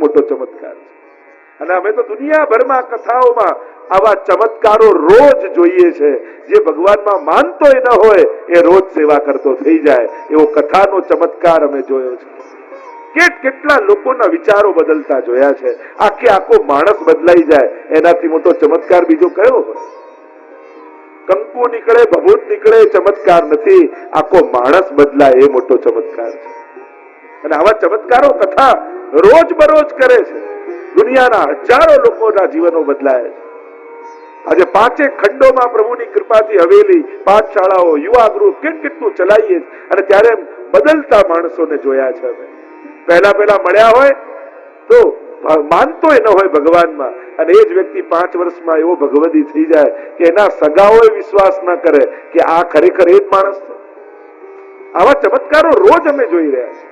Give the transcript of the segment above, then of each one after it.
મોટો ચમત્કાર છે. અને અમે તો દુનિયાભરમાં કથાઓમાં આવા ચમત્કારો રોજ જોઈએ છે. જે ભગવાનમાં માનતોય ન હોય એ રોજ સેવા કરતો થઈ જાય એવો કથાનો ચમત્કાર અમે જોયો છે. કેટલા લોકોના વિચારો બદલતા જોયા છે. આખો માણસ બદલાઈ જાય એનાથી મોટો ચમત્કાર બીજો કયો હોય? કંકુ નીકળે, ભભૂત નીકળે ચમત્કાર નથી, આખો માણસ બદલાય એ મોટો ચમત્કાર છે. અને આવા ચમત્કારો કથા રોજ બરોજ કરે છે. દુનિયાના હજારો લોકોના જીવનો બદલાય છે. આજે 5 ખંડોમાં પ્રભુની કૃપાથી હવેલી, પાઠશાળાઓ, યુવા ગ્રુપ કેટલું ચલાવીએ અને ત્યારે બદલતા માણસોને જોયા છે. અમે પહેલા મળ્યા હોય તો માનતોય ન હોય ભગવાનમાં, અને એ જ વ્યક્તિ 5 વર્ષમાં એવો ભગવદી થઈ જાય કે એના સગાઓએ વિશ્વાસ ન કરે કે આ ખરેખર એ જ માણસ છે. આવા ચમત્કારો રોજ અમે જોઈ રહ્યા છીએ.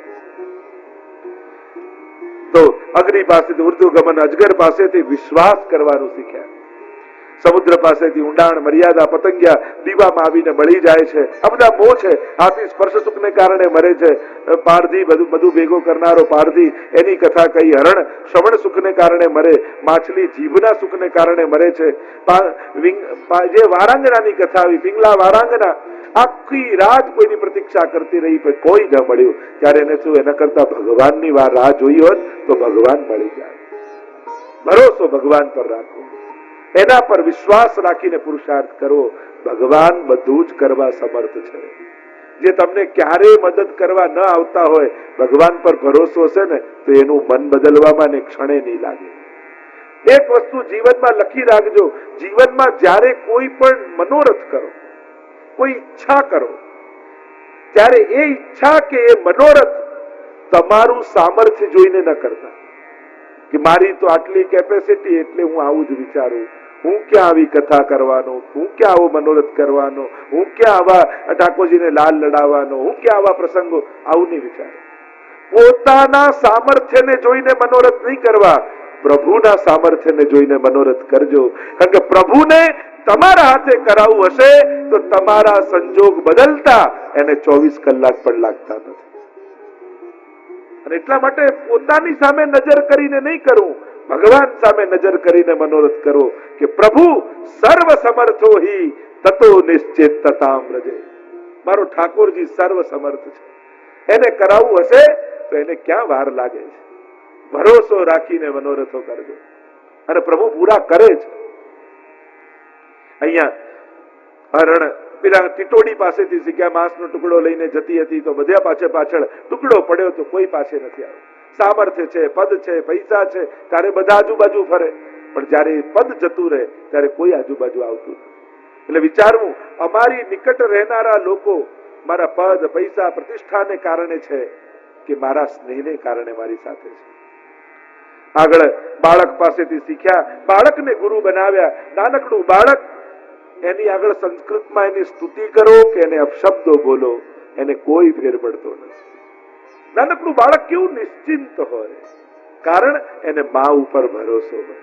તો અગ્નિ પાસેથી ઉર્ધ્વ ગમન, અજગર પાસેથી વિશ્વાસ કરવાનું શીખ્યા. સમુદ્ર પાસેથી ઊંડાણ, મર્યાદા, પતંગિયા દીવામાં આવીને બળી જાય છે. આ બધા મોહ છે. હાથી સ્પર્શ સુખને કારણે મરે છે. પારધી બધું ભેગો કરનારો પારધી, એની કથા કહી. હરણ શ્રવણ સુખને કારણે મરે. માછલી જીભના સુખને કારણે મરે છે. જે વારાંગનાની કથા આવી, પિંગલા વારાંગના, આખી રાત કોઈની પ્રતીક્ષા કરતી રહી પણ કોઈ ન મળ્યું. ત્યારે એને શું, એના કરતા ભગવાનની રાહ જોઈ હોત તો ભગવાન મળી જાય. ભરોસો ભગવાન પર રાખો, એના પર વિશ્વાસ રાખીને પુરુષાર્થ કરો. ભગવાન બધું જ કરવા સમર્થ છે. જે તમને ક્યારેય મદદ કરવા ન આવતા હોય, ભગવાન પર ભરોસો હશે ને તો એનું મન બદલવામાં ને ક્ષણે નહીં લાગે. એક વસ્તુ જીવનમાં લખી રાખજો, જીવનમાં જ્યારે કોઈ પણ મનોરથ કરો, કોઈ ઈચ્છા કરો, ત્યારે એ ઈચ્છા કે એ મનોરથ તમારું સામર્થ્ય જોઈને ન કરતા કે મારી તો આટલી કેપેસિટી એટલે હું આવું જ વિચારું, હું ક્યાં આવી કથા કરવાનો, હું ક્યાં આવો મનોરથ કરવાનો, હું ક્યાં આવા ઠાકોરજીને લાલ લડાવવાનો, હું ક્યાં આવા પ્રસંગો, આવું નહીં વિચાર. પોતાના સામર્થ્યને જોઈને મનોરથ નહીં કરવા, પ્રભુના સામર્થ્યને જોઈને મનોરથ કરજો. કારણ કે પ્રભુને તમારા હાથે કરાવવું હશે તો તમારા સંજોગ બદલતા એને 24 કલાક પણ લાગતા નથી. અને એટલા માટે પોતાની સામે નજર કરીને નહીં કરવું, ભગવાન સામે નજર કરીને મનોરથ કરો કે પ્રભુ સર્વ સમર્થો હિ તતો નિશ્ચિતતામ રજે. મારો ઠાકોરજી સર્વ સમર્થ છે, એને કરાવવું હશે તો એને ક્યાં વાર લાગે છે. ભરોસો રાખીને મનોરથો કરજો અને પ્રભુ પૂરા કરે છે. અહીંયા હરણ પેલા ટીટોડી પાસેથી શીખ્યા. માંસનો ટુકડો લઈને જતી હતી તો બધા પાછળ ટુકડો પડ્યો તો કોઈ પાસે નથી આવ્યો. સામર્થ્ય છે, પદ છે, પૈસા છે, ત્યારે બધા આજુબાજુ ફરે, પણ જયારે પદ જતું રહે ત્યારે કોઈ આજુબાજુ આવતું નથી. એટલે વિચારવું, અમારી નિકટ રહેનારા લોકો મારા પદ, પૈસા, પ્રતિષ્ઠાને કારણે છે કે મારા સ્નેહને કારણે મારી સાથે છે. આગળ બાળક પાસેથી શીખ્યા, બાળકને ગુરુ બનાવ્યા. નાનકડું બાળક, એની આગળ સંસ્કૃતમાં એની સ્તુતિ કરો કે એને અપશબ્દો બોલો, એને કોઈ ફેર પડતો નથી. નાનકડું બાળક કેવું નિશ્ચિંત હોય, કારણ એને મા ઉપર ભરોસો હોય.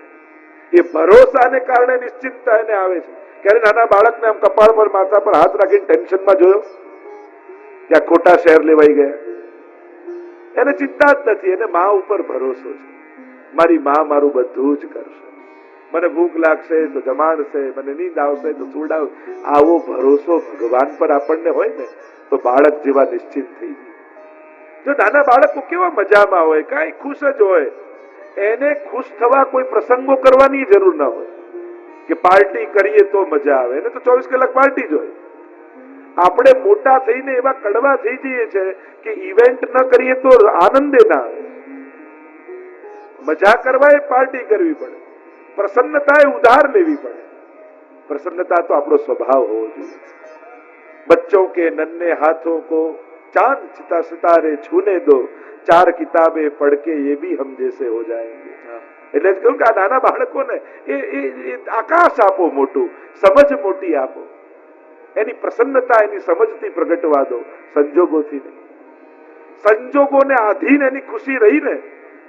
એ ભરોસાને કારણે નિશ્ચિંતતા એને આવે છે. ક્યારે નાના બાળકને આમ કપાળ પર, માથા પર હાથ રાખીને ટેન્શનમાં જોયો ત્યાં ખોટા શેર લેવાઈ ગયા? એને ચિંતા જ નથી, એને મા ઉપર ભરોસો છે. મારી મા મારું બધું જ કરશે, મને ભૂખ લાગશે તો જમાડશે, મને નીંદ આવશે તો સુવડાવશે. આવો ભરોસો ભગવાન પર આપણને હોય ને તો બાળક જેવા નિશ્ચિત થઈ જાય. જો નાના બાળકો કેવા મજામાં હોય, કાંઈ ખુશ જ હોય, એને ખુશ થવા કોઈ પ્રસંગો કરવાની જરૂર ના હોય કે પાર્ટી કરીએ તો મજા આવે. એને તો 24 કલાક પાર્ટી જ હોય. આપણે મોટા થઈને એવા કડવા થઈ જઈએ છે કે ઇવેન્ટ ન કરીએ તો આનંદે ના આવે. મજા કરવા એ પાર્ટી કરવી પડે, પ્રસન્નતા એ ઉધાર લેવી પડે. प्रसन्नता तो આપણો સ્વભાવ હોવો જોઈએ. बच्चों के नन्हे हाथों को चांद सितारे छूने दो, चार किताबें पढ़ के ये भी हम जैसे हो जाएंगे. એટલે જ કહ્યું કે આ નાના બાળકોને એ આકાશ આપો, મોટું સમજ મોટી આપો, એની પ્રસન્નતા એની સમજથી પ્રગટવા દો, સંજોગોથી નહીં. સંજોગોને આધીન એની ખુશી રહીને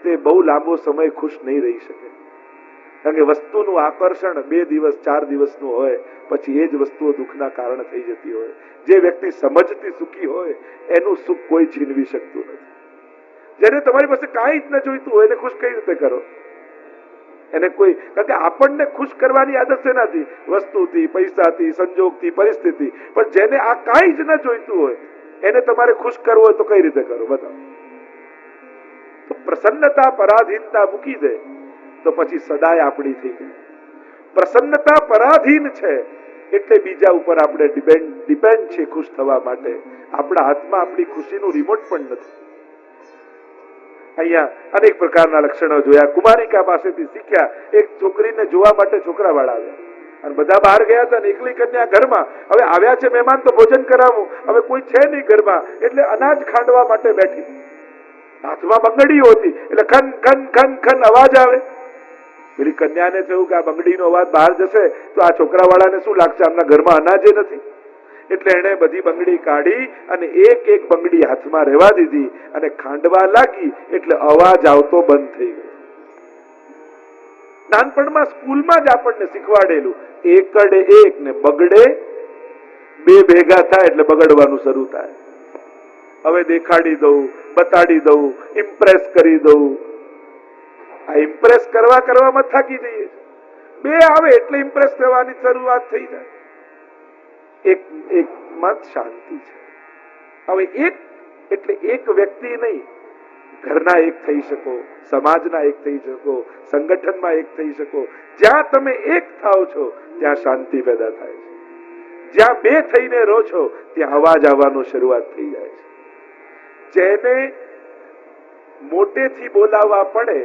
તે બહુ લાંબો સમય ખુશ નહીં રહી શકે. કારણ કે વસ્તુનું આકર્ષણ 2 દિવસ 4 દિવસનું હોય, પછી એ જ વસ્તુઓ દુઃખના કારણ થઈ જતી હોય. જે વ્યક્તિ સમજથી સુખી હોય એનું સુખ કોઈ છીનવી શકતું નથી. જેને તમારી પાસે કાંઈ જ ન જોઈતું હોય એને ખુશ કઈ રીતે કરો? એને કોઈ, કારણ કે આપણને ખુશ કરવાની આદત શેનાથી? વસ્તુથી, પૈસાથી, સંજોગથી, પરિસ્થિતિ. પણ જેને આ કાંઈ જ ન જોઈતું હોય એને તમારે ખુશ કરવો હોય તો કઈ રીતે કરો? બતાવો. તો પ્રસન્નતા પરાધીનતા મૂકી દે તો પછી સદાય આપણી થઈ જાય. પ્રસન્નતા પરાધીન છે એટલે બીજા ઉપર આપણે ડિપેન્ડ છે ખુશ થવા માટે. આપણા હાથમાં આપણી ખુશીનું રિમોટ પણ નથી. અહીંયા અનેક પ્રકારના લક્ષણો જોયા. કુમારિકા પાસેથી શીખ્યા. એક છોકરીને જોવા માટે છોકરાવાળા આવ્યા અને બધા બહાર ગયા હતા ને એકલી કન્યા ઘરમાં. હવે આવ્યા છે મહેમાન તો ભોજન કરાવું. હવે કોઈ છે નહીં ઘરમાં એટલે અનાજ ખાંડવા માટે બેઠી. હાથમાં બંગડીઓ હતી એટલે ખન ખન ખન ખન અવાજ આવે. પેલી કન્યાને થયું કે આ બંગડીનો અવાજ બહાર જશે તો આ છોકરાવાળાને શું લાગશે? આમના ઘરમાં અનાજે નથી. એટલે એને બધી બંગડી કાઢી અને એક એક બંગડી હાથમાં રહેવા દીધી અને ખાંડવા લાગી એટલે અવાજ આવતો બંધ થઈ ગયો. નાનપણમાં સ્કૂલમાં જ આપણને શીખવાડેલું, એકડે એક ને બગડે બે ભેગા થાય એટલે બગડવાનું શરૂ થાય. હવે દેખાડી દઉં, બતાડી દઉં, ઇમ્પ્રેસ કરી દઉં. આ ઇમ્પ્રેસ કરવામાં થાકી જઈએ. બે આવે એટલે ઇમ્પ્રેસ થવાની શરૂઆત થઈ જાય. એક મત શાંતિ છે. હવે એક એટલે એક વ્યક્તિ નહીં, ઘરના એક થઈ શકો, સમાજના એક થઈ શકો, સંગઠનમાં એક થઈ શકો. જ્યાં તમે એક થાવ છો ત્યાં શાંતિ પેદા થાય છે. જ્યાં બે થઈને રહો છો ત્યાં અવાજ આવવાનો શરૂઆત થઈ જાય છે. જેને મોટેથી બોલાવવા પડે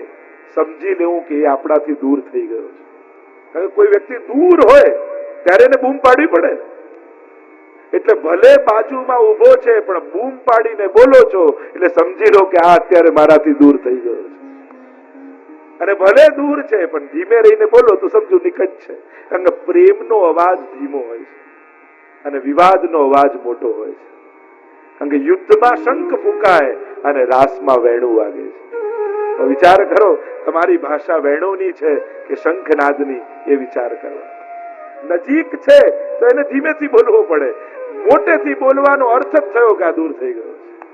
સમજી લેવું કે એ આપણાથી દૂર થઈ ગયો છે. કારણ કે કોઈ વ્યક્તિ દૂર હોય ત્યારે એને બૂમ પાડવી પડે. એટલે ભલે બાજુમાં ઉભો છે પણ બૂમ પાડીને બોલો છો એટલે સમજી લો કે આ અત્યારે મારાથી દૂર થઈ ગયો છે. અને ભલે દૂર છે પણ ધીમે રહીને બોલો તો સમજો નિકટ છે. કારણ કે પ્રેમનો અવાજ ધીમો હોય છે અને વિવાદનો અવાજ મોટો હોય છે. કારણ કે યુદ્ધમાં શંખ ફૂંકાય અને રાસમાં વેણું વાગે છે. તો વિચાર કરો, તમારી ભાષા વેણુની છે કે શંખનાદની, એ વિચાર કરો. નજીક છે તો એને ધીમેથી બોલવું પડે. મોટેથી બોલવાનો અર્થ જ થયો કે આ દૂર થઈ ગયો છે.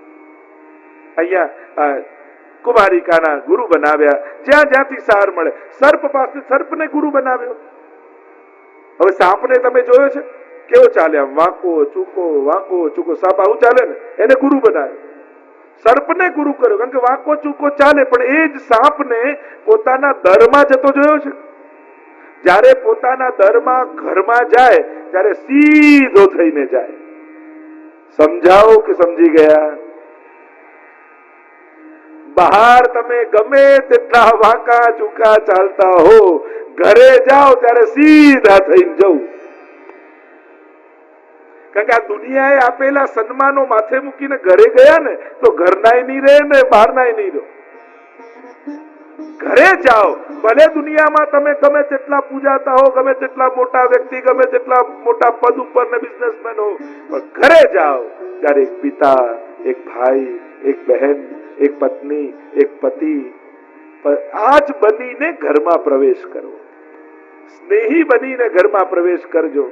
અહીંયા કુમારિકાના ગુરુ બનાવ્યા. જ્યાં જ્યાંથી સાર મળે. સર્પ પાસે સર્પને ગુરુ બનાવ્યો. હવે સાપને તમે જોયો છે કેવો ચાલે? આમ વાંકો ચૂકો, વાંકો ચૂકો. સાપ આવું ચાલે ને, એને ગુરુ બનાવ્યો. સર્પને ગુરુ કર્યો કારણ કે વાંકો ચૂકો ચાલે. પણ એ જ સાપને પોતાના દરમાં જતો જોયો છે? જ્યારે પોતાના દરમાં ઘરમાં જાય ત્યારે સીધો થઈને જાય. સમજાવો કે સમજી ગયા? બહાર તમે ગમે તેટલા વાંકા ચૂકા ચાલતા હો, ઘરે જાઓ ત્યારે સીધા થઈને જવું. કારણ કે આ દુનિયાએ આપેલા સન્માનો માથે મૂકીને ઘરે ગયા ને તો ઘરનાય નહીં રહે ને બહારનાય નહીં રહે. ઘરે જાઓ. ભલે દુનિયામાં તમે ગમે તેટલા પૂજાતા હો, ગમે તેટલા મોટા વ્યક્તિ, ગમે તેટલા મોટા પદ ઉપર ને બિઝનેસમેન હો, પણ ઘરે જાઓ ત્યારે એક પિતા, એક ભાઈ, એક બહેન, એક પત્ની, એક પતિ, આજ બનીને ઘરમાં પ્રવેશ કરો. સ્નેહી બનીને ઘરમાં પ્રવેશ કરજો.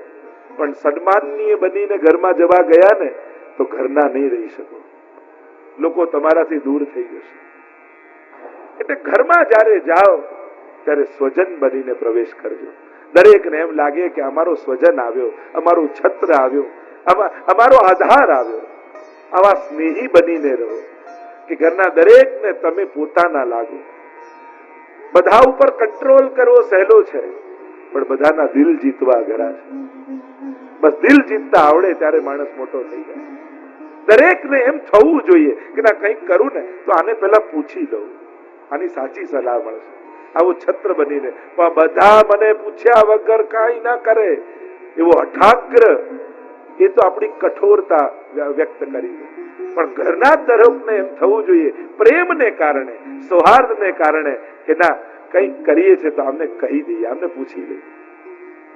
પણ સન્માનનીય બનીને ઘરમાં જવા ગયા ને તો ઘરના નહીં રહી શકો. લોકો તમારાથી દૂર થઈ જશે. એટલે ઘરમાં જ્યારે જાઓ ત્યારે સ્વજન બનીને પ્રવેશ કરજો. દરેકને એમ લાગે કે અમારો સ્વજન આવ્યો, અમારું છત્ર આવ્યો, અમારો આધાર આવ્યો. આવા સ્નેહી બનીને રહો કે ઘરના દરેકને તમે પોતાના લાગો. બધા ઉપર કંટ્રોલ કરવો સહેલો છે પણ બધાના દિલ જીતવા અઘરા છે. બસ દિલ જીતતા આવડે ત્યારે માણસ મોટો થઈ જાય. દરેકને એમ થવું જોઈએ કે ના કંઈક કરું ને તો આને પહેલા પૂછી લઉં, આની સાચી સલાહ મળશે. આવો છત્ર બનીને પણ બધા મને પૂછ્યા વગર કાંઈ ના કરે એવો હઠાગ્ર, એ તો આપણી કઠોરતા વ્યક્ત કરી. પણ ઘરના તરફને એમ થવું જોઈએ પ્રેમને કારણે, સૌહાર્દને કારણે કે ના કંઈક કરીએ છે તો આમને કહી દઈએ, આમને પૂછી લઈએ,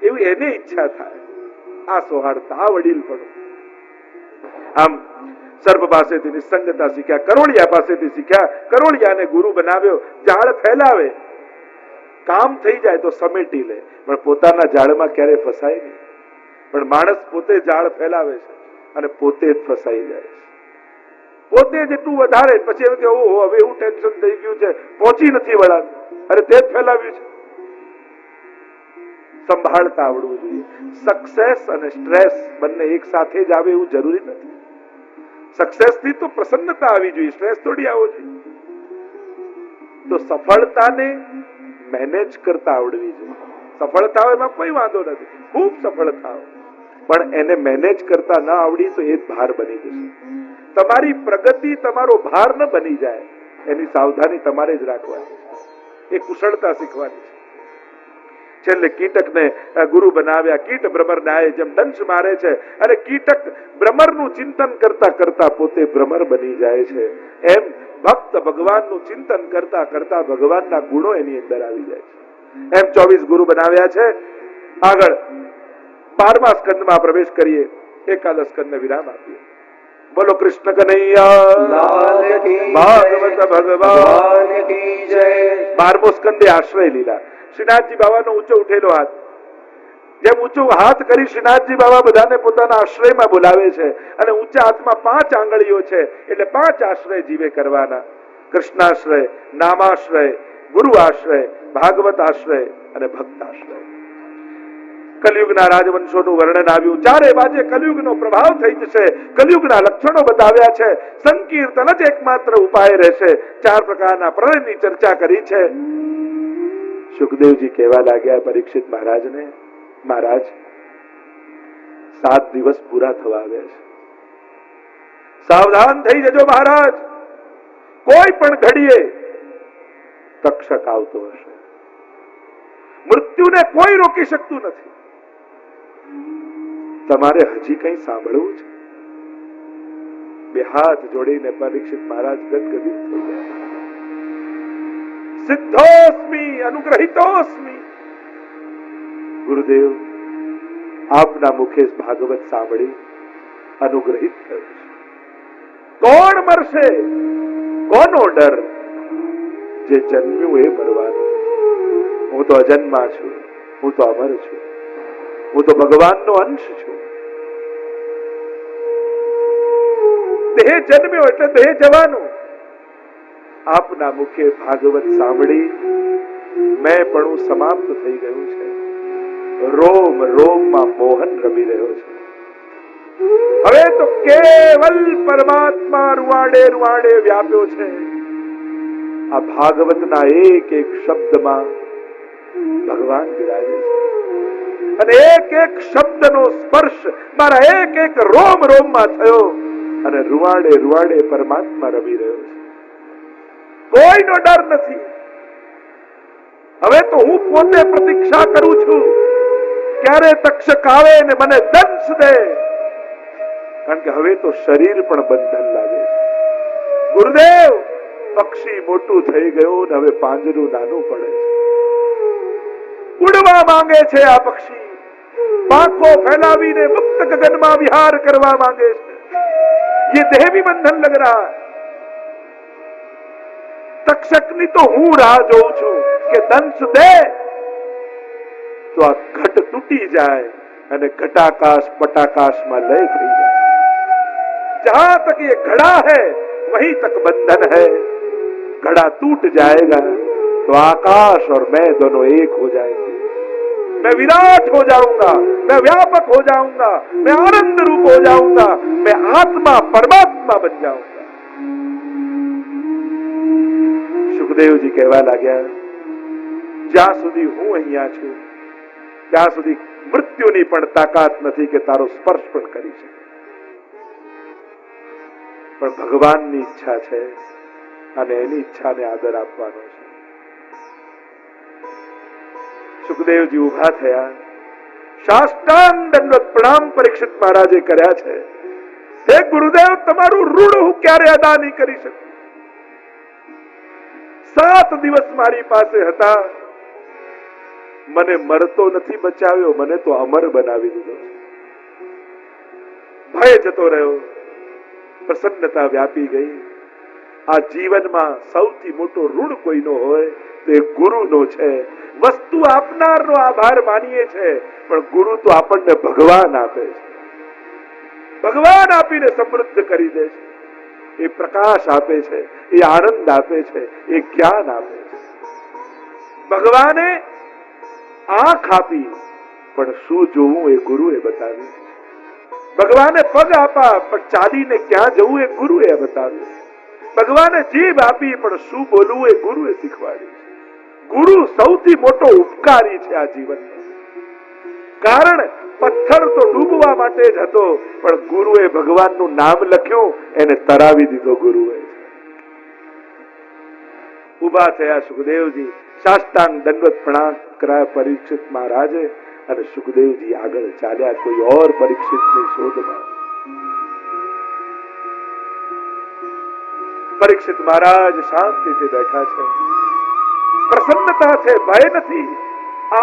એવી એને ઈચ્છા થાય. આ સૌહાર્દતા, આ વડીલપણું. આમ સર્પ પાસેથી નિસંગતા શીખ્યા, કરોળિયા પાસેથી શીખ્યા. કરોળિયાને ગુરુ બનાવ્યો. ઝાડ ફેલાવે, કામ થઈ જાય તો સમેટી લે, પણ પોતાના ઝાડમાં ક્યારે ફસાય નહીં. પણ માણસ પોતે ઝાડ ફેલાવે છે અને પોતે જ ફસાઈ જાય છે. પોતે જેટલું વધારે પછી એમ કે ઓહો હવે એવું ટેન્શન થઈ ગયું છે, પહોંચી નથી વળાતું. અરે તે જ ફેલાવ્યું છે. સંભાળતા આવડવું જોઈએ. સક્સેસ અને સ્ટ્રેસ બંને એક સાથે જ આવે એવું જરૂરી નથી. સક્સેસ થી તો પ્રસન્નતા આવી જોઈએ, સ્ટ્રેસ થોડી આવવો જોઈએ. તો સફળતાને મેનેજ કરતા આવડવી જોઈએ. સફળતા હોય એમાં કોઈ વાંધો નથી, ખૂબ સફળતા હોય, પણ એને મેનેજ કરતા ના આવડી તો એ જ ભાર બની જશે. તમારી પ્રગતિ તમારો ભાર ન બની જાય એની સાવધાની તમારે જ રાખવાની, એ કુશળતા શીખવાની છે. છેલ્લે કીટકને ગુરુ બનાવ્યા. કીટ ભ્રમરનાએ જેમ દંશ મારે છે અને કીટક ભ્રમરનું ચિંતન કરતા કરતા પોતે ભ્રમર બની જાય છે, એમ ભક્ત ભગવાનનું ચિંતન કરતા કરતા ભગવાનના ગુણો એની અંદર આવી જાય છે. એમ 24 ગુરુ બનાવ્યા છે. આગળ 12મા સ્કંદમાં પ્રવેશ કરીએ, એકાદશ સ્કંદને વિરામ આપીએ. બોલો કૃષ્ણ કનૈયા ભાગવત ભગવાન કી જય. 12મો સ્કંદે આશ્રય લીલા. શ્રીનાથજી બાબાનો ઊંચો ઉઠેલો હાથ, જેમ ઊંચો હાથ કરી શ્રીનાથજી બાબા બધાને પોતાના આશ્રયમાં બોલાવે છે અને ઊંચા હાથમાં 5 આંગળીઓ છે, એટલે 5 આશ્રય જીવે કરવાના. કૃષ્ણાશ્રય, નામાશ્રય, ગુરુ આશ્રય, ભાગવત આશ્રય અને ભક્ત આશ્રય. કલયુગના રાજવંશોનું વર્ણન આવ્યું. ચારે બાજે કલયુગનો પ્રભાવ થઈ જશે. કલયુગના લક્ષણો બતાવ્યા છે. સંકીર્તન જ એકમાત્ર ઉપાય રહેશે. 4 પ્રકારના પ્રલયની ચર્ચા કરી છે. સુખદેવજી કહેવા લાગ્યા પરીક્ષિત મહારાજને, મહારાજ 7 દિવસ પૂરા થવા આવ્યા છે, સાવધાન થઈ જજો મહારાજ. કોઈ પણ ઘડીએ તક્ષક આવતો હશે. મૃત્યુને કોઈ રોકી શકતું નથી. તમારે હજી કઈ સાંભળવું છે? 2 હાથ જોડીને પરીક્ષિત મહારાજ ગદગદિત થઈ ગયા. સિદ્ધોસ્મી અનુગ્રહિતોસ્મી. ગુરુદેવ, આપના મુખે ભાગવત સાંભળી અનુગ્રહિત થયો છે. કોણ મરશે? કોનો ડર? જે જન્મ્યું એ મરવાનું. હું તો અજન્મા છું, હું તો અમર છું, હું તો ભગવાનનો અંશ છું. દેહ જન્મ્યો એટલે દેહ જવાનું. આપના મુખે ભાગવત સાંભળી મેં પણ સમાપ્ત થઈ ગયું છે. રોમ રોમમાં મોહન રમી રહ્યો છે. હવે તો કેવલ પરમાત્મા રૂવાડે રૂવાડે વ્યાપ્યો છે. આ ભાગવતના એક એક શબ્દમાં ભગવાન બિરાજે છે અને એક એક શબ્દનો સ્પર્શ મારા એક એક રોમ રોમમાં થયો અને રૂવાડે રૂવાડે પરમાત્મા રમી રહ્યો છે. કોઈનો ડર નથી. હવે તો હું પોતે પ્રતીક્ષા કરું છું ક્યારે તક્ષક આવે ને મને દંશ દે, કારણ કે હવે તો શરીર પણ બંધન લાગે. ગુરુદેવ, પક્ષી મોટું થઈ ગયું ને હવે પાંજરું નાનું પડે છે. ઉડવા માંગે છે આ પક્ષી, પાંખો ફેલાવીને મુક્ત ગગનમાં વિહાર કરવા માંગે છે. ये देह भी बंधन लग रहा है. તક્ષકની તો હું રાહ જોઉં છું કે દંશ દે તો આ ઘટ તૂટી જાય અને ઘટાકાશ पटाकाश में लय થઈ જાય. जहां तक ये घड़ा है वहीं तक बंधन है. घड़ा टूट जाएगा तो आकाश और मैं दोनों एक हो जाएंगे. मैं विराट हो जाऊंगा, मैं व्यापक हो जाऊंगा, मैं आनंद रूप हो जाऊंगा, मैं आत्मा परमात्मा बन जाऊंगा. સુખદેવજી કહેવા લાગ્યા, જ્યાં સુધી હું અહીંયા છું ત્યાં સુધી મૃત્યુની પણ તાકાત નથી કે તારો સ્પર્શ પણ કરી શકે. પણ ભગવાનની ઈચ્છા છે અને એની ઈચ્છાને આદર આપવાનો છે. સુખદેવજી ઉભા થયા. સાષ્ટાંગ દંડવત પ્રણામ પરીક્ષિત મહારાજે કર્યા છે. હે ગુરુદેવ, તમારું ઋણ હું ક્યારે અદા નહીં કરી શકું. 7 દિવસ મારી પાસે હતા, મને મરતો નથી બચાવ્યો, મને તો અમર બનાવી દીધો. ભય જતો રહ્યો, પ્રસન્નતા વ્યાપી ગઈ. આ જીવનમાં સૌથી મોટો ઋણ કોઈનો હોય તો એ ગુરુનો છે. વસ્તુ આપનારનો આભાર માનીએ છે, પણ ગુરુ તો આપણને ભગવાન આપે છે. ભગવાન આપીને સમૃદ્ધ કરી દે છે. એ પ્રકાશ આપે છે, એ આનંદ આપે છે, એ જ્ઞાન આપે છે. ભગવાને આંખ આપી પણ શું જોવું એ ગુરુએ બતાવ્યું. ભગવાને પગ આપા પણ ચાલીને ક્યાં જવું એ ગુરુએ બતાવ્યું. ભગવાને જીભ આપી પણ શું બોલવું એ ગુરુએ શીખવાડ્યું. ગુરુ સૌથી મોટો ઉપકારી છે આ જીવનનો. કારણ પથ્થર તો ડૂબવા માટે જ હતો, પણ ગુરુએ ભગવાનનું નામ લખ્યું, એને તરાવી દીધો ગુરુએ. ઉભા થયા સુખદેવજી, સાષ્ટાંગ દંડવત પ્રણામ કરાયા પરીક્ષિત મહારાજે, અને સુખદેવજી આગળ ચાલ્યા કોઈ ઓર પરીક્ષિતની શોધમાં. પરીક્ષિત મહારાજ શાંતિથી બેઠા છે. પ્રસન્નતા છે, ભય નથી,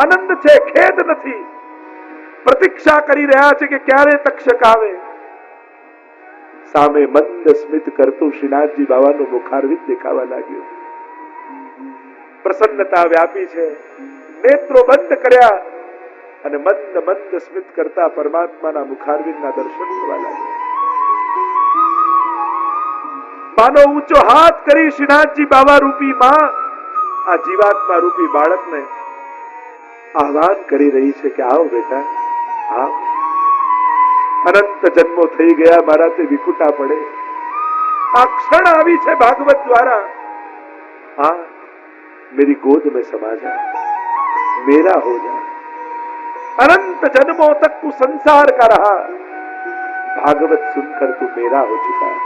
આનંદ છે, ખેદ નથી. પ્રતીક્ષા કરી રહ્યા છે કે ક્યારે તક્ષક આવે. સામે મંદ સ્મિત કરતું શ્રીનાથજી બાવાનું મુખારવિંદ દેખાવા લાગ્યું. પ્રસન્નતા વ્યાપી છે. નેત્રો બંધ કર્યા અને મંદ મંદ સ્મિત કરતા પરમાત્માના મુખારવિંદના દર્શન થવા લાગ્યા. માનો ઊંચો હાથ કરી શ્રીનાથજી બાવા રૂપી માં આ જીવાત્મા રૂપી બાળકને આહ્વાન કરી રહી છે કે આવો બેટા, આવ. અનંત જન્મો થઈ ગયા, મારાથી વિખુટા પડે. આ ક્ષણ આવી છે ભાગવત દ્વારા. હા, मेरी गोद में समा जा, मेरा हो जा. अनंत जन्मों तक तू संसार का रहा, भागवत सुनकर तू मेरा हो चुका है.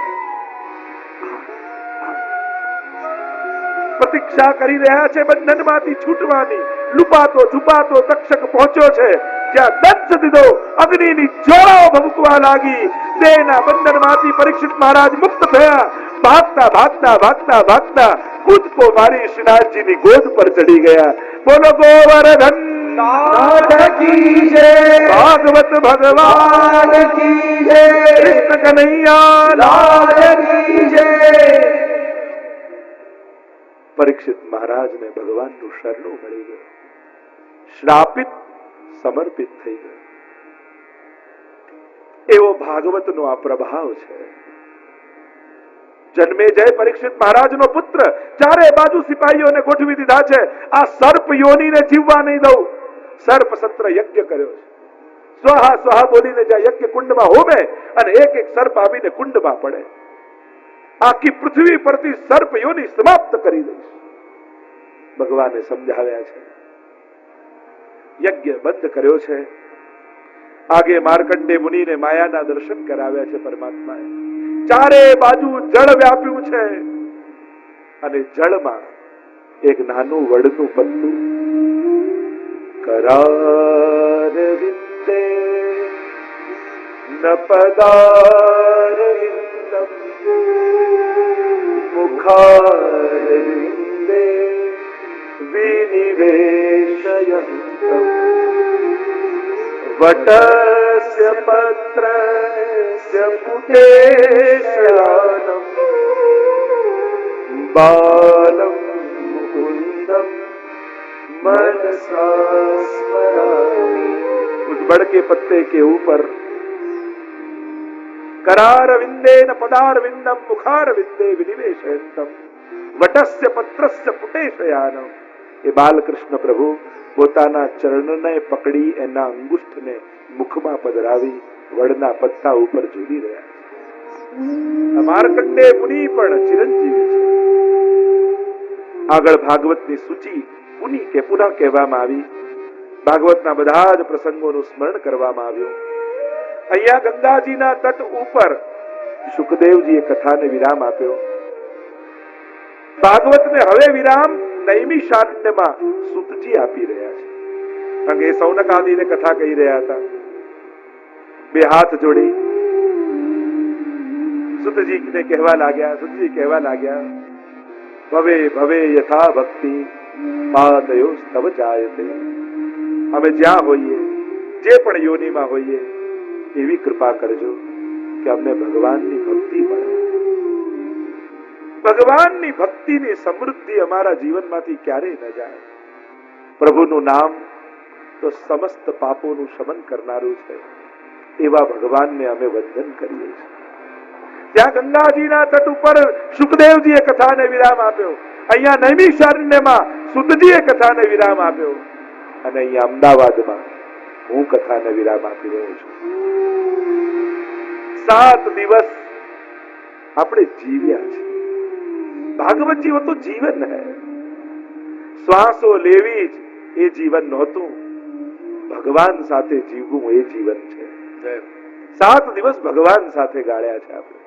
પ્રતીક્ષા કરી રહ્યા છે બંધનમાંથી છૂટવાની. લુપાતો છુપાતો તક્ષક પહોંચ્યો છે. જ્યાં દંશ દીધો અગ્નિની જ્વાળાઓ ભભૂકવા લાગી. દેહના બંધનમાંથી પરીક્ષિત મહારાજ મુક્ત થયા. ભાગતા ભાગતા ભાગતા ભાગતા કૂદકો મારી શ્રીનાથજીની ગોદ પર ચડી ગયા. બોલો ગોવર્ધન કી જય, ભાગવત ભગવાન કી જય, કૃષ્ણ કનૈયા લાલ કી જય. પરીક્ષિત મહારાજને ભગવાનનું શરણું મળી ગયું. શ્રાપિત સમર્પિત થઈ ગયો. એવો ભાગવતનો આ પ્રભાવ છે. જન્મે જય પરીક્ષિત મહારાજનો પુત્ર, ચારે બાજુ સિપાહીઓને ગોઠવી દીધા છે. આ સર્પ યોનીને જીવવા નહીં દઉં. સર્પ સત્ર યજ્ઞ કર્યો છે. સ્વાહા સ્વાહા બોલીને જ્યાં યજ્ઞ કુંડમાં હોમે અને એક એક સર્પ આવીને કુંડમાં પડે. આખી પૃથ્વી પરથી સર્પ યોની સમાપ્ત કરી દઈશ. ભગવાને સમજાવ્યા છે. યજ્ઞ બંધ કર્યો છે. આગે માર્કંડે મુનિને માયાના દર્શન કરાવ્યા છે પરમાત્માએ. ચારે બાજુ જળ વ્યાપ્યું છે અને જળમાં એક નાનું વડનું પત્તું. કરાર વિંદે ન પદાર વિંદમ મુખાર વિંદે વિનિવેશયંતમ વટસ્ય પત્રસ્ય પુટેશયાનમ બાલમ મુકુંદમ मनसा स्मरामि. उस बड़ के पत्ते के ऊपर करार विंदे न पदार विंदम मुखार विंदे विनिवेशयंतम वटस्य पत्रस्य पुटेशयानम. એ બાલકૃષ્ણ પ્રભુ પોતાના ચરણને પકડી એના અંગુષ્ઠને મુખમાં પધરાવી વડના પત્તા ઉપર ઝૂલી રહ્યા છે. માર્કંડે મુનિ પણ ચિરંજીવી છે. આગળ ભાગવતની સૂચિ પુની કે પુનઃ કહેવામાં આવી. ભાગવતના બધા જ પ્રસંગોનું સ્મરણ કરવામાં આવ્યું. અહીંયા ગંગાજીના તટ ઉપર સુખદેવજીએ કથાને વિરામ આપ્યો. ભાગવતને હવે વિરામ નૈમિષારણ્યમાં સૂતજી આપી રહ્યા છે. કારણ કે સૌનક આદિને કથા કહી રહ્યા હતા. બે હાથ જોડી સૂતજીને કહેવા લાગ્યા. સૂતજી કહેવા લાગ્યા, ભવે ભવે યથા ભક્તિ પાદયો સ્તવ જાયતે. અમે જ્યાં હોઈએ, જે પણ યોનિમાં હોઈએ, એવી કૃપા કરજો કે અમને ભગવાનની ભક્તિ મળે. ભગવાનની ભક્તિની સમૃદ્ધિ અમારા જીવનમાંથી ક્યારેય ન જાય. પ્રભુનું નામ તો સમસ્ત પાપોનું શમન કરનારું છે. એવા ભગવાનને અમે વંદન કરીએ છીએ. ત્યાં ગંગાજીના તટ ઉપર સુખદેવજીએ કથાને વિરામ આપ્યો, અહીંયા નૈમિષારણ્યમાં સુતજીએ કથાને વિરામ આપ્યો, અને અહીંયા અમદાવાદમાં હું કથાને વિરામ આપી રહ્યો છું. 7 દિવસ આપણે જીવ્યા છે. ભાગવત જીવો તો જીવન હૈ. શ્વાસો લેવી જ એ જીવન નહોતું, ભગવાન સાથે જીવવું એ જીવન છે. 7 દિવસ ભગવાન સાથે ગાળ્યા છે આપણે.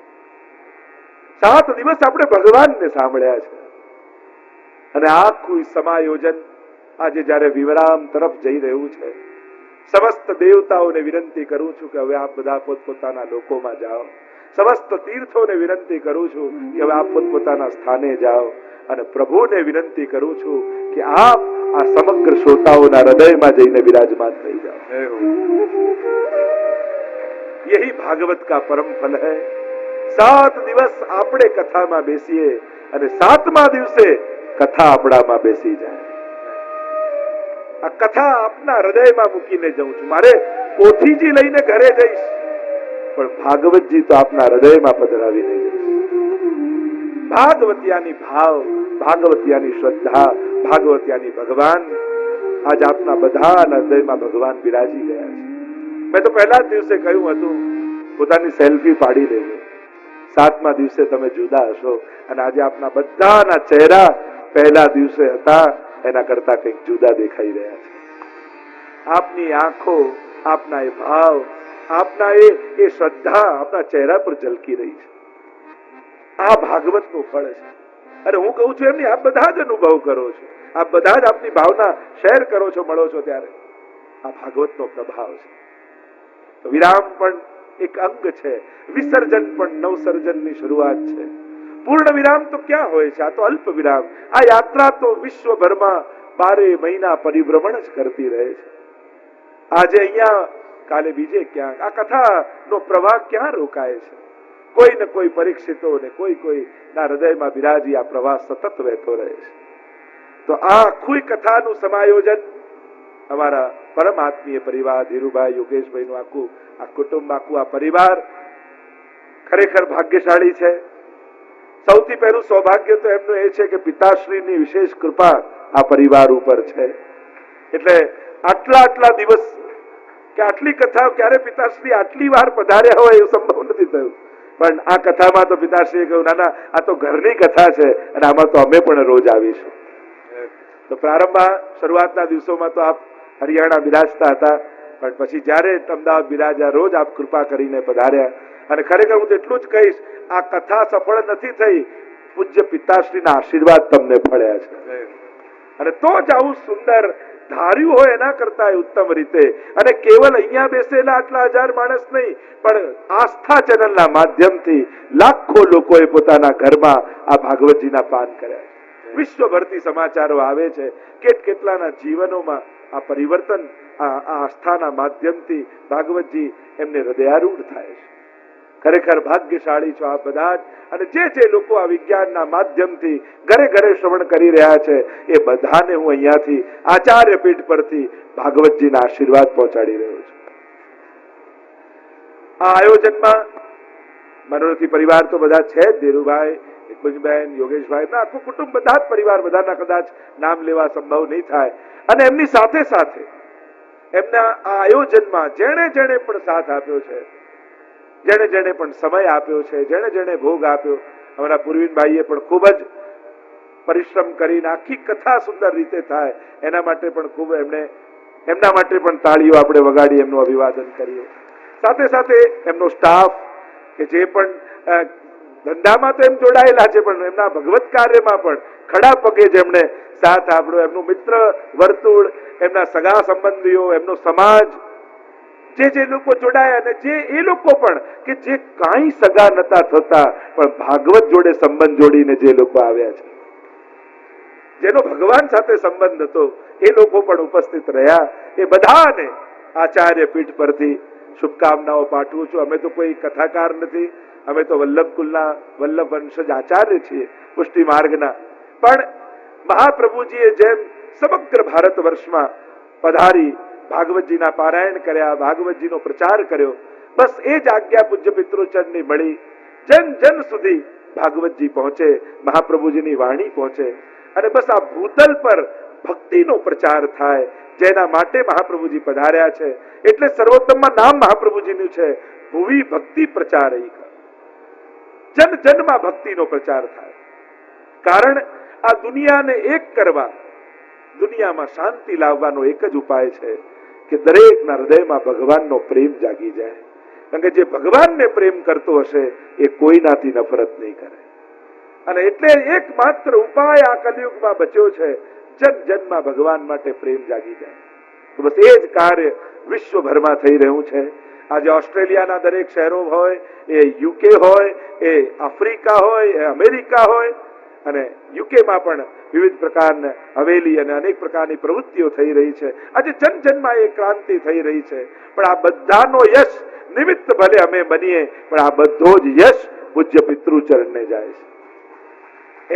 7 દિવસ આપણે ભગવાનને સાંભળ્યા છે. અને આખું સમાયોજન આજે જયારે વિરામ તરફ જઈ રહ્યું છે, સમસ્ત દેવતાઓને વિનંતી કરું છું કે હવે આપ બધા પોતપોતાના લોકોમાં જાઓ. સમસ્ત તીર્થોને વિનંતી કરું છું કે હવે આપ પોતપોતાના સ્થાને જાઓ. અને પ્રભુને વિનંતી કરું છું કે આપ આ સમગ્ર શ્રોતાઓના હૃદયમાં જઈને વિરાજમાન થઈ જાઓ. यही भागवत का परम फल है. 7 દિવસ આપણે કથામાં બેસીએ અને 7મા દિવસે કથા આપણામાં બેસી જાય. આ કથા આપના હૃદયમાં મૂકીને જઉં છું. મારે પોથીજી લઈને ઘરે જઈશ, પણ ભાગવતજી તો આપના હૃદયમાં પધરાવીને જઈશ. ભાગવતિયાની ભાવ, ભાગવતિયાની શ્રદ્ધા, ભાગવતિયાની ભગવાન, આજ આપના બધાના હૃદયમાં ભગવાન બિરાજી ગયા છે. મેં તો પહેલા જ દિવસે કહ્યું હતું, પોતાની સેલ્ફી પાડી લેજો. 7મા દિવસે તમે જુદા હશો, અને આજે આપના બધાના ચહેરા પહેલા દિવસે હતા એના કરતા કંઈક જુદા દેખાઈ રહ્યા છે. આપની આંખો, આપના એ ભાવ, આપના એ શ્રદ્ધા આપના ચહેરા પર ઝલકી રહી છે. આ ભાગવતનું ફળ છે. અને હું કહું છું એમની આપ બધા જ અનુભવ કરો છો, આપ બધા જ આપની ભાવના શેર કરો છો, મળો છો, ત્યારે આ ભાગવતનો પ્રભાવ છે. તો વિરામ પણ એક અંગ છે, વિસર્જન પણ નવસર્જનની શરૂઆત છે. પૂર્ણ વિરામ તો ક્યાં હોય છે? આ તો અલ્પ વિરામ. આ યાત્રા તો વિશ્વભરમાં 12 મહિના પરિભ્રમણ જ કરતી રહે છે. આજે અહીંયા, કાલે બીજે ક્યાંક. આ કથાનો પ્રવાહ ક્યાં રોકાય છે? કોઈ ને કોઈ પરીક્ષિતો ને કોઈ ના હૃદયમાં બિરાજી આ પ્રવાહ સતત વહેતો રહે છે. તો આ આખું કથાનું સમાયોજન અમારા પરમ આત્મીય પરિવાર, ધીરુભાઈ, યોગેશભાઈ નું આખું આ કુટુંબ, આખું આ પરિવાર ખરેખર ભાગ્યશાળી છે. સૌથી પહેલું સૌભાગ્ય તો એમનું એ છે કે પિતાશ્રીની વિશેષ કૃપા આ પરિવાર ઉપર છે. એટલે આટલા દિવસ કે આટલી કથા ક્યારે પિતાશ્રી આટલી વાર પધાર્યા હોય એવું સંભવ નથી થયું. પણ આ કથામાં તો પિતાશ્રીએ કહ્યું, ના આ તો ઘરની કથા છે અને આમાં તો અમે પણ રોજ આવીશું. તો પ્રારંભમાં શરૂઆતના દિવસોમાં તો આપ હરિયાણા બિરાજતા હતા, પણ પછી જ્યારે અમદાવાદ બિરાજ્યા, રોજ આપ કૃપા કરીને પધાર્યા. અને ખરેખર હું તો એટલું જ કહીશ, આ કથા સફળ નથી થઈ, પૂજ્ય પિતાશ્રીના આશીર્વાદ તમને મળ્યા છે. અને તો જ આવું સુંદર ધાર્યું હોય એના કરતા ઉત્તમ રીતે, અને કેવલ અહીંયા બેસેલા આટલા 1000 માણસ નહીં, પણ આસ્થા ચેનલના માધ્યમથી લાખો લોકોએ પોતાના ઘરમાં આ ભાગવતજીના પાન કર્યા. વિશ્વભરથી સમાચારો આવે છે, કેટલાના જીવનોમાં આ પરિવર્તન આ આસ્થાના માધ્યમથી ભાગવતજી એમને હૃદયારૂઢ થાય છે. ખરેખર ભાગ્યશાળી છો આપ બધા જ. અને જે લોકો આ વિજ્ઞાનના માધ્યમથી ઘરે ઘરે શ્રવણ કરી રહ્યા છે, એ બધાને હું અહીંયાથી આચાર્ય પીઠ પરથી ભાગવતજીના આશીર્વાદ પહોંચાડી રહ્યો છું. આ આયોજનમાં મનોરથી પરિવાર તો બધા છે જ, ધીરુભાઈ, કુંજબેન, યોગેશભાઈ, આખું કુટુંબ, બધા જ પરિવાર, બધાના કદાચ નામ લેવા સંભવ નહીં થાય. અને એમની સાથે સાથે એમના આ આયોજનમાં જેણે પણ સાથ આપ્યો છે, જેણે પણ સમય આપ્યો છે, જેણે ભોગ આપ્યો, અમારા પૂર્વીનભાઈએ પણ ખૂબ જ પરિશ્રમ કરીને આખી કથા સુંદર રીતે થાય એના માટે પણ ખૂબ એમના માટે પણ તાળીઓ આપણે વગાડી એમનું અભિવાદન કરીએ. સાથે સાથે એમનો સ્ટાફ કે જે પણ ધંધામાં તો એમ જોડાયેલા છે, પણ એમના ભગવત કાર્યમાં પણ ખડા પગે જેમણે સાથ આપ્યો, એમનું મિત્ર વર્તુળ, એમના સગા સંબંધીઓ, એમનો સમાજ, જે લોકો જોડાયા, અને જે એ લોકો પણ કે જે કાંઈ સગા નતા થતા પણ ભાગવત જોડે સંબંધ જોડીને જે લોકો આવ્યા છે, જેનો ભગવાન સાથે સંબંધ હતો, એ લોકો પણ ઉપસ્થિત રહ્યા. એ બધાને આચાર્ય પીઠ પરથી શુભકામનાઓ પાઠવું છું. અમે તો કોઈ કથાકાર નથી, અમે તો વલ્લભકુલના વલ્લભ વંશજ આચાર્ય છીએ, પુષ્ટિ માર્ગના. પણ મહાપ્રભુજીએ જેમ સમગ્ર ભારત વર્ષમાં પધારી ભાગવતજીના પારાયણ કર્યા, ભાગવતજીનો પ્રચાર કર્યો, બસ એ જ આજ્ઞા પૂજ્ય પિતૃચરણની મળી જન જન સુધી ભાગવતજી પહોંચે, મહાપ્રભુજીની વાણી પહોંચે, અને બસ આ ભૂતલ પર ભક્તિનો પ્રચાર થાય, જેના માટે મહાપ્રભુજી પધાર્યા છે. એટલે સર્વોત્તમમાં નામ મહાપ્રભુજીનું છે, ભુવી ભક્તિ પ્રચારૈક. જન જનમાં ભક્તિનો પ્રચાર થાય. કારણ આ દુનિયાને એક કરવા, દુનિયામાં શાંતિ લાવવાનો એક જ ઉપાય છે કે દરેકના હૃદયમાં ભગવાનનો પ્રેમ જાગી જાય. કારણ કે જે ભગવાનને પ્રેમ કરતો હશે એ કોઈનાથી નફરત નહીં કરે. અને એટલે એકમાત્ર ઉપાય આ કલિયુગમાં બચ્યો છે, જન જનમાં ભગવાન માટે પ્રેમ જાગી જાય. તો બસ એ જ કાર્ય વિશ્વભરમાં થઈ રહ્યું છે. આજે ઓસ્ટ્રેલિયાના દરેક શહેરો હોય, એ યુકે હોય, એ આફ્રિકા હોય, એ અમેરિકા હોય, અને યુકેમાં પણ વિવિધ પ્રકારના હવેલી અને અનેક પ્રકારની પ્રવૃત્તિઓ થઈ રહી છે. આજે જન જનમાં એ ક્રાંતિ થઈ રહી છે. પણ આ બધાનો યશ નિમિત્ત ભલે અમે બનીએ, પણ આ બધો જ યશ પૂજ્ય પિતૃચરણને જાય છે.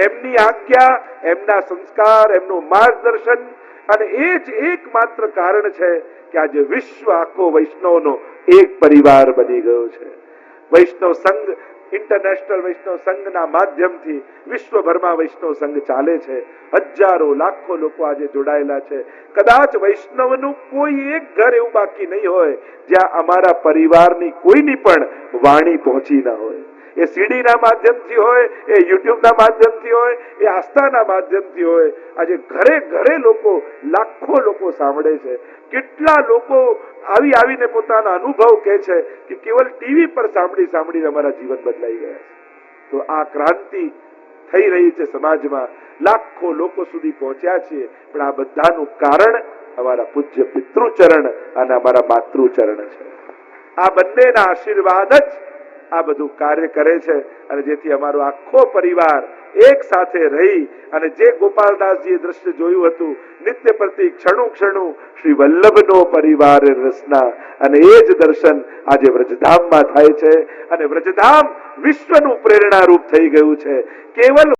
એમની આજ્ઞા, એમના સંસ્કાર, એમનું માર્ગદર્શન, અને એ જ એકમાત્ર કારણ છે કે આજે વિશ્વ આખો વૈષ્ણવનો એક પરિવાર બની ગયો છે. વૈષ્ણવ સંઘ, ઇન્ટરનેશનલ વૈષ્ણવ સંઘના માધ્યમથી વિશ્વભરમાં વૈષ્ણવ સંઘ ચાલે છે. હજારો લાખો લોકો આજે જોડાયેલા છે. કદાચ વૈષ્ણવનું કોઈ એક ઘર એવું બાકી નહીં હોય જ્યાં અમારા પરિવારની કોઈની પણ વાણી પહોંચી ન હોય. એ સીડીના માધ્યમથી હોય, એ યુટ્યુબના માધ્યમથી હોય, એ આસ્થાના માધ્યમથી હોય. આજે ઘરે ઘરે લોકો, લાખો લોકો સાંભળે છે. કેટલા લોકો આવીને પોતાના અનુભવ કહે છે કે કેવલ ટીવી પર સાંભળીને અમારા જીવન બદલાઈ ગયા છે. તો આ ક્રાંતિ થઈ રહી છે સમાજમાં, લાખો લોકો સુધી પહોંચ્યા છીએ. પણ આ બધાનું કારણ અમારા પૂજ્ય પિતૃચરણ અને અમારા માતૃચરણ છે. આ બંનેના આશીર્વાદ જ આ બધું કાર્ય કરે છે. અને જેથી અમારો આખો પરિવાર એક સાથે રહી, અને જે ગોપાલદાસજીએ દ્રશ્ય જોયું હતું, નિત્ય પ્રતિ ક્ષણું ક્ષણું શ્રી વલ્લભનો પરિવાર રસના, અને એ જ દર્શન આજે વ્રજધામમાં થાય છે. અને વ્રજધામ વિશ્વનું પ્રેરણારૂપ થઈ ગયું છે. કેવલ